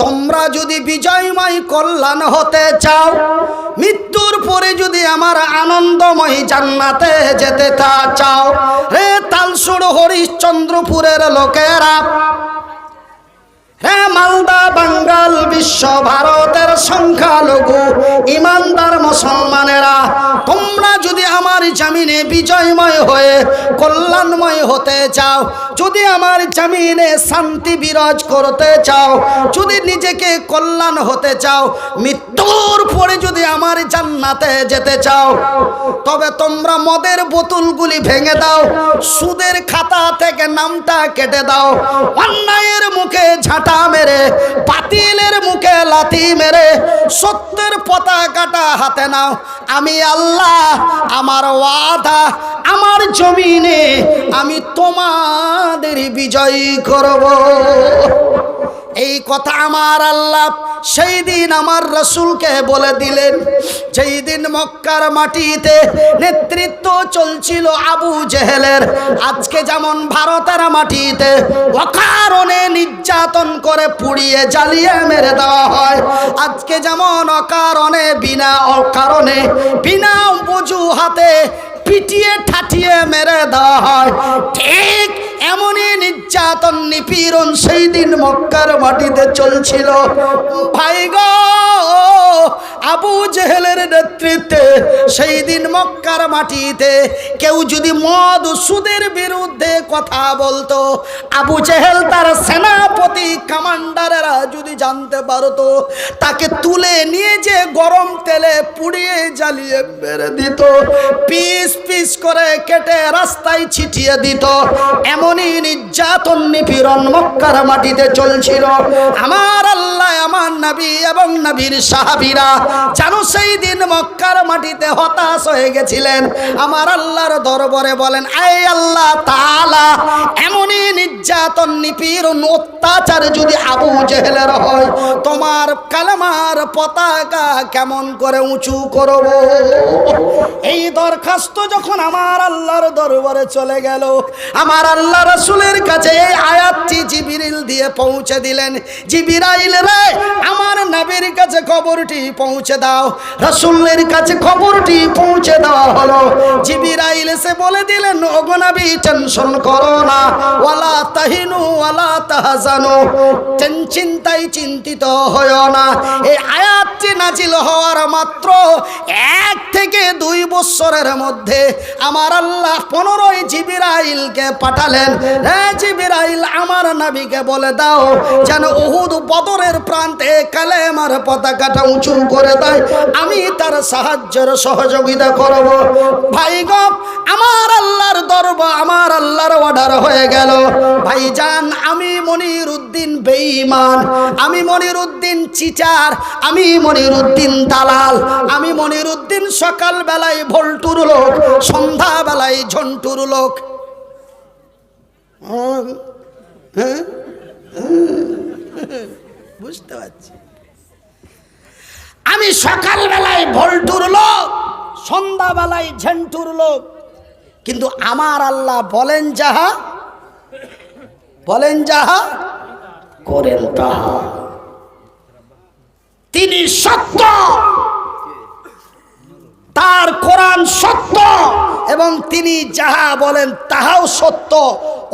তোমরা যদি বিজয়ময় কল্যাণ হতে চাও, মৃত্যুর পরে যদি আমার আনন্দময় জান্নাতে যেতে চাও, হে তালসুর হরিশ্চন্দ্রপুরের লোকেরা, হে মালদা বাঙ্গাল বিশ্ব ভারতের সংখ্যালঘু ইমানদার মুসলমানেরা, তোমরা যদি আমার জমিনে বিজয়ময় হয়ে কল্যাণময় হতে চাও, যদি আমার জমিনে শান্তি বিরাজ করতে চাও, যদি নিজেকে কল্যাণ হতে চাও, মৃত্যুর পরে যদি আমার জান্নাতে যেতে চাও, তবে তোমরা মদের বোতলগুলি ভেঙে দাও, সুদের খাতা থেকে নামটা কেটে দাও, অন্যায়ের মুখে ঝাঁটা মেরে, বাতিলের মুখে লাথি মেরে সত্যের পতাকাটা হাতে নাও। আমি আল্লাহ, আমার ওয়াদা, আমার জমিনে আমি তোমাদের বিজয় করব। এই কথা আমার আল্লাহ সেই দিন আমার রসুলকে বলে দিলেন, যেই দিন মক্কার মাটিতে নেতৃত্ব চলছিল আবু জেহেলের। আজকে যেমন ভারতের মাটিতে অকারণে নির্যাতন করে পুড়িয়ে জ্বালিয়ে মেরে দেওয়া হয়, আজকে যেমন অকারণে বিনা অজুহাতে পিটিয়ে ঠাটিয়ে মেরে দেওয়া হয়, ঠিক এমনই নির্যাতন নিপীড়ন সেই দিন মক্কার মাটিতে চলছিল। ভাই গো, আবু জেহেলের নেতৃত্বে সেই দিন মক্কার মাটিতে কেউ যদি মদ সুদের বিরুদ্ধে কথা বলতো, আবু জেহেল তার সেনাপতি কমান্ডারেরা যদি জানতে পারতো, তাকে তুলে নিয়ে যে গরম তেলে পুড়িয়ে জ্বালিয়ে মেরে দিত, পিস পিস করে কেটে রাস্তায় ছিটিয়ে দিত। এমনই নির্যাতন নিপীড়ন মক্কার মাটিতে চলছিল। আমার আল্লাহ, আমার নবী এবং নবীর সাহাবীরা জানো সেই দিন মক্কার মাটিতে হতাশ হয়ে গেছিলেন। আমার আল্লাহর দরবারে বলেন, আয় আল্লাহ তাআলা, এমনই নির্যাতন নিপীড়ন অত্যাচার যদি আবু জেহেলের হয়, তোমার কালেমার পতাকা কেমন করে উঁচু করব? এই দরখাস্ত যখন আমার আল্লাহর দরবারে চলে গেল, আমার আল্লাহ রাসূলের কাছে এই আয়াতটি জিবরিল দিয়ে পৌঁছে দিলেন। জিবরাইল রে, আমার নবীর কাছে খবরটি পৌঁছে দাও। রাসূলের কাছে খবরটি পৌঁছে দেওয়া হলো। জিবরাইল এসে বলে দিলেন, ওগো নবী, টেনশন করো না, ওয়ালা তাহিনু ওয়ালা তাহজানু, চিন্তায় চিন্তিত হয়ো না। এই আয়াতটি নাজিল হওয়ার মাত্র 1 থেকে 2 বছরের মধ্যে আমার আল্লাহ 15 জিবরাইলকে পাঠালেন। হ্যাঁ জিবরাইল, আমার নবীকে বলে দাও যেন উহুদ বদরের প্রান্তে কালেমার পতাকাটা উঁচু করে দেয়, আমি তার সাহায্যের সহযোগিতা করব। ভাই গো, আমার আল্লাহর দরবার, আমার আল্লাহর অর্ডার হয়ে গেল। ভাইজান, আমি মনিরউদ্দিন বেঈমান, আমি মনিরউদ্দিন চিটার, আমি মনিরউদ্দিন দালাল, আমি মনিরউদ্দিন সকাল বেলায় ভল্টুর লোক, সন্ধ্যা বেলায় ঝন্টুর লোক। বুঝতে পারছি, আমি সকাল বেলায় ভল্টুর লোক, সন্ধ্যা বেলায় ঝন্টুর লোক, কিন্তু আমার আল্লাহ বলেন যাহা করেন তাহা। তিনি সত্য, তার কোরআন সত্য, এবং তিনি যাহা বলেন তাহাও সত্য।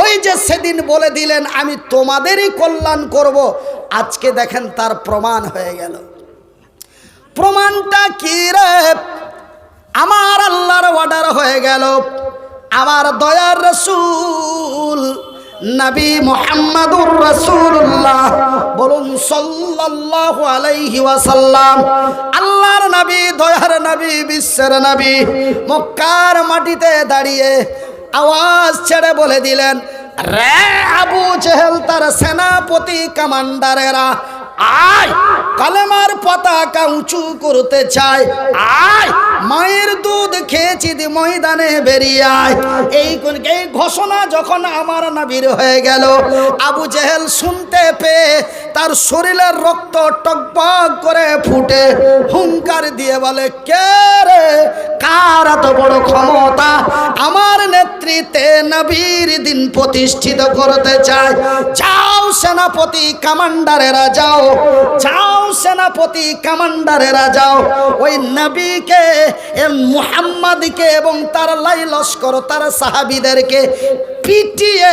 ওই যে সেদিন বলে দিলেন আমি তোমাদেরই কল্যাণ করব, আজকে দেখেন তার প্রমাণ হয়ে গেল। প্রমাণটা কি রে? আমার আল্লাহর অর্ডার হয়ে গেল। আমার দয়ার রাসূল নবী মুহাম্মদুর রাসূলুল্লাহ, বলুন সাল্লাল্লাহু আলাইহি ওয়াসাল্লাম, আল্লাহর নবী, দয়ার নবী, বিশ্বের নবী মক্কার মাটিতে দাঁড়িয়ে আওয়াজ ছেড়ে বলে দিলেন, রে আবু জেহেল তার সেনাপতি কমান্ডারেরা, আয় কালেমার পতাকা উঁচু করতে চায়, আয় মায়ের দুধ খেয়েছি দি ময়দানে বেরিয়ে আয়। এই ঘোষণা যখন আমার নবীর হয়ে গেল, আবু জেহেল শুনতে পেয়ে তার শরীরের রক্ত টকবক করে ফুটে হুঙ্কার দিয়ে বলে, কে রে, কার এত বড় ক্ষমতা আমার নেতৃত্বে নবীর দিন প্রতিষ্ঠিত করতে চায়? যাও সেনাপতি কমান্ডারেরা যাও, যাও সেনাপতি কমান্ডারেরা যাও, ওই নবীকে মুহাম্মদকে এবং তার লাই লস্কর তার সাহাবীদেরকে পিটিয়ে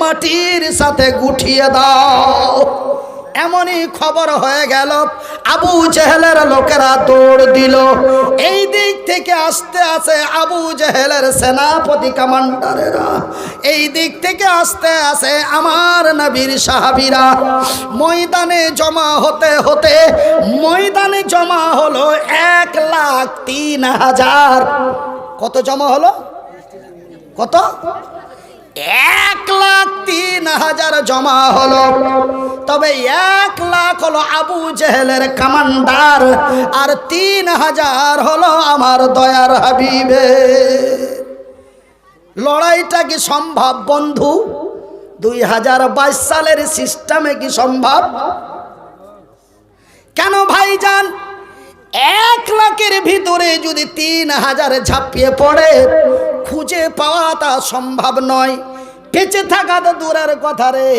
মাটির সাথে গুঠিয়ে দাও। এমনই খবর হয়ে গেল, আবু জেহেলের লোকেরা দৌড় দিল। এই দিক থেকে আসতে আসে আবু জেহেলের সেনাপতি কমান্ডারেরা, এই দিক থেকে আসতে আসে আমার নবীর সাহাবীরা। ময়দানে জমা হতে হতে ময়দানে জমা হলো 1,03,000। কত জমা হলো? কত? 1,03,000 জমা হলো। তবে 1,00,000 হলো আবু জেহেলের কমান্ডার, আর 3,000 হলো আমার দয়ার হাবিবে। লড়াইটা কি সম্ভব বন্ধু? 2022 সালের সিস্টেমে কি সম্ভব? কেন ভাইজান? 1,00,000-এর ভিতরে যদি 3,000 ঝাঁপিয়ে পড়ে, খুঁজে পাওয়াটা সম্ভব নয়। বেঁচে থাকা তো দূরের কথা রে,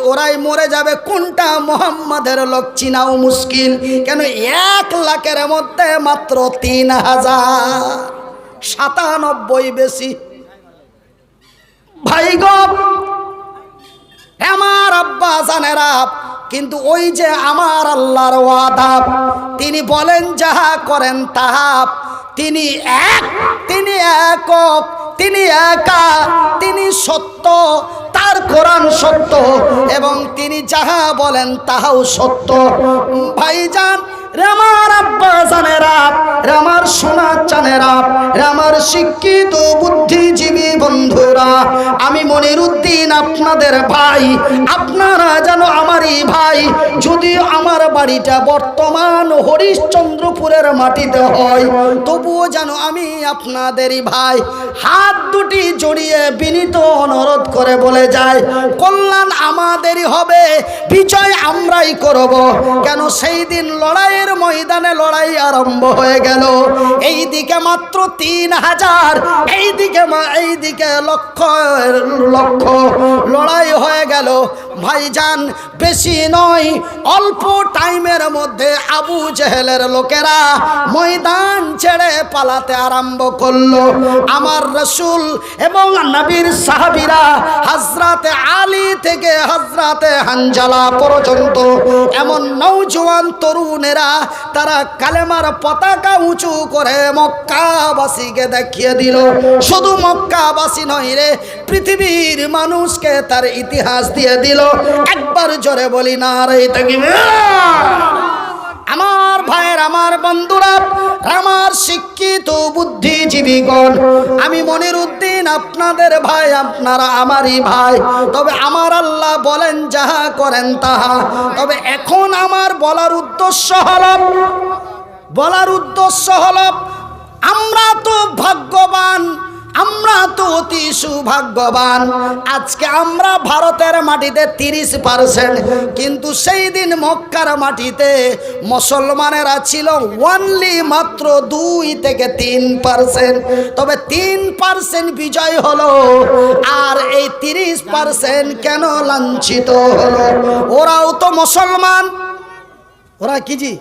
ওরাই মরে যাবে। কোনটা মোহাম্মদের লোক চিনাও মুশকিল। কেন 1,00,000-এর মধ্যে মাত্র 3,000, 97 বেশি। ভাই গো, আমার আব্বা জানেরা, কিন্তু ওই যে আমার আল্লাহর ওয়াদা, তিনি বলেন যাহা করেন তাহা, তিনি এক, তিনি একক, তিনি একা, তিনি সত্য, তার কোরআন সত্য এবং তিনি যাহা বলেন তাহাও সত্য। ভাইজান, আমার আব্বা জানেরা, আমার সোনা চানেরা, আমার শিক্ষিত বুদ্ধিজীবী বন্ধুরা, আমি মনিরুদ্দিন আপনাদের ভাই, আপনারা যেন আমারই ভাই। যদিও আমার বাড়িটা বর্তমান হরিশ্চন্দ্রপুরের মাটিতে হয়, তবুও যেন আমি আপনাদেরই ভাই। হাত দুটি জড়িয়ে বিনীত অনুরোধ করে বলে যায়, কল্যাণ আমাদেরই হবে, বিজয় আমরাই করব। কেন সেই দিন লড়াইয়ের ময়দানে লড়াই আরম্ভ হয়ে গেল। এইদিকে মাত্র 3,000, এইদিকে লক্ষ লক্ষ লড়াই হয়ে গেল। ভাইজান, বেশি নয়, অল্প টাইমের মধ্যে আবু জেহেলের লোকেরা ময়দান ছেড়ে পালাতে আরম্ভ করলো। আমার রাসূল এবং নবীর সাহাবীরা, হযরতে আলী থেকে হযরতে হানজালা পর্যন্ত, এমন নওজোয়ান তরুণেরা, তারা কালেমার পতাকা উঁচু করে মক্কাবাসীকে দেখিয়ে দিল। শুধু মক্কাবাসী নয় রে, পৃথিবীর মানুষকে তার ইতিহাস দিয়ে দিল। একবার জোরে বলি নারে তাকবীর। আমার ভাইয়ের, আমার বন্ধুরা, আমার শিক্ষিত বুদ্ধিজীবীগণ, আমি মনিরুদ্দিন আপনাদের ভাই, আপনারা আমারই ভাই। তবে আমার আল্লাহ বলেন যাহা করেন তাহা। তবে এখন আমার বলার উদ্দেশ্য হলো আমরা তো ভাগ্যবান, আমরা তো অতি সৌভাগ্যবান। আজকে আমরা ভারতের মাটিতে 30%, কিন্তু সেই দিন মক্কার মাটিতে মুসলমানেরা ছিল অনলি মাত্র 2 থেকে 3%। তবে 3% বিজয় হলো, আর এই 30% কেন লাঞ্ছিত হলো? ওরাও তো মুসলমান, ওরা কি জি?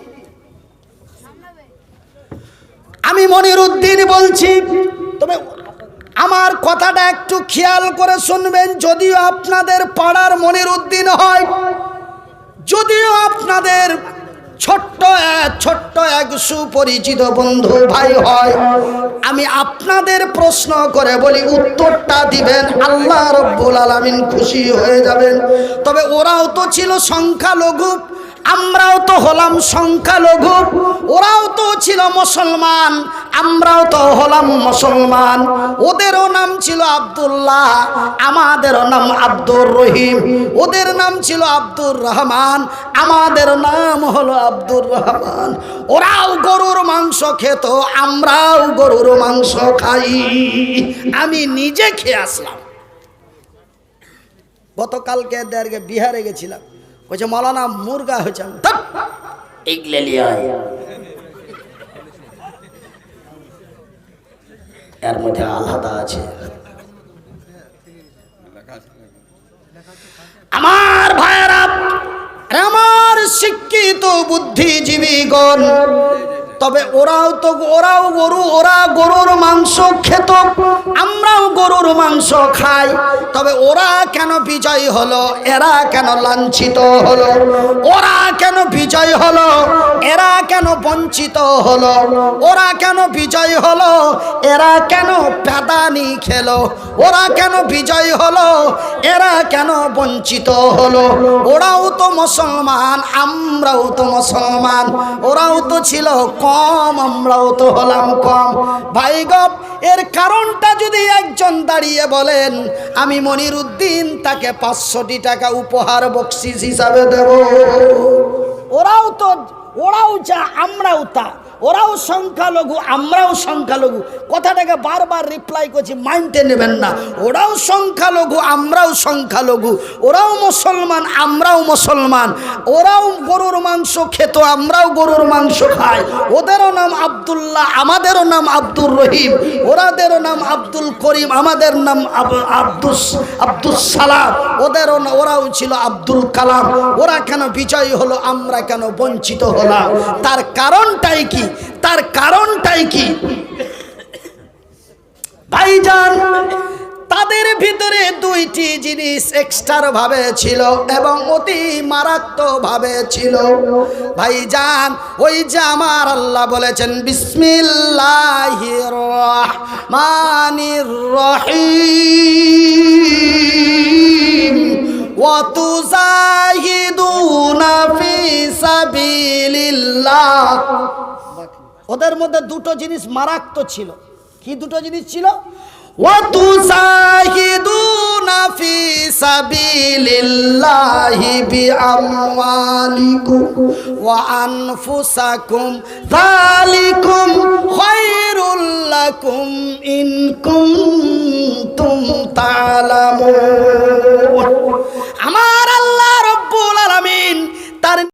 আমি মনিরুদ্দিন বলছি, তবে আমার কথাটা একটু খেয়াল করে শুনবেন। যদিও আপনাদের পাড়ার মনিরুদ্দিন হয়, যদিও আপনাদের ছোট্ট এক সুপরিচিত বন্ধু ভাই হয়, আমি আপনাদের প্রশ্ন করে বলি, উত্তরটা দিবেন, আল্লাহ রব্বুল আলামিন খুশি হয়ে যাবেন। তবে ওরাও তো ছিল সংখ্যালঘু, আমরাও তো হলাম সংখ্যালঘু। ওরাও তো ছিল মুসলমান, আমরাও তো হলাম মুসলমান। ওদেরও নাম ছিল আব্দুল্লাহ, আমাদেরও নাম আব্দুর রহিম। ওদের নাম ছিল আব্দুর রহমান, আমাদের নাম হলো আব্দুর রহমান। ওরাও গরুর মাংস খেত, আমরাও গরুর মাংস খাই। আমি নিজে খেয়ে আসলাম। গতকালকে বিহারে গেছিলাম, বলছে মৌলানা মুরগা হয়েছে। এর মধ্যে আলাদা আছে। আমার ভাইয়েরা, আমার শিক্ষিত বুদ্ধিজীবীগণ, তবে ওরা গরুর মাংস খেত, আমরাও গরুর মাংস খাই। তবে ওরা কেন বিজয় হলো, এরা কেন লাঞ্ছিত হলো? ওরা কেন বিজয় হলো, এরা কেন বঞ্চিত হলো? ওরা কেন বিজয় হলো, এরা কেন প্যাদানি খেলো? ওরা কেন বিজয় হলো, এরা কেন বঞ্চিত হলো? ওরাও তো মুসলমান, আমরাও তো মুসলমান। ওরাও তো ছিল কম, আমরাও তো হলাম কম। ভাই গো, এর কারণটা যদি একজন দাঁড়িয়ে বলেন, আমি মনিরুদ্দিন তাকে 500 টাকা উপহার বকশিস হিসাবে দেব। ওরাও যা, আমরাও তা। ওরাও সংখ্যালঘু, আমরাও সংখ্যালঘু। কথাটাকে বারবার রিপ্লাই করছি, মানতে নেবেন না। ওরাও সংখ্যালঘু, আমরাও সংখ্যালঘু। ওরাও মুসলমান, আমরাও মুসলমান। ওরাও গরুর মাংস খেত, আমরাও গরুর মাংস খাই। ওদেরও নাম আব্দুল্লাহ, আমাদেরও নাম আব্দুর রহিম। ওরাদেরও নাম আব্দুল করিম, আমাদের নাম আব্দুস সালাম। ওরাও ছিল আব্দুল কালাম। ওরা কেন বিজয়ী হলো, আমরা কেন বঞ্চিত হলাম? তার কারণটাই কি? তার কারণটাই কি ভাইজান? তাদের ভিতরে 2টি জিনিস এক্সট্রা ভাবে ছিল এবং অতি মারাত্মক ভাবে ছিল ভাইজান। ওই যে আমার আল্লাহ বলেছেন, বিসমিল্লাহির রহমানির রহিম, ওয়া তুজাহিদুনা ফি সাবিলিল্লাহ। ওদের মধ্যে 2টো জিনিস মারাত্মক ছিল। কি 2টো জিনিস ছিল? ওয়া তুজাহিদুনা ফি সাবিলিল্লাহি বিআমওয়ালিকুম ওয়া আনফুসাকুম, যালিকুম খায়রুল লাকুম ইন কুনতুম তা'লামুন।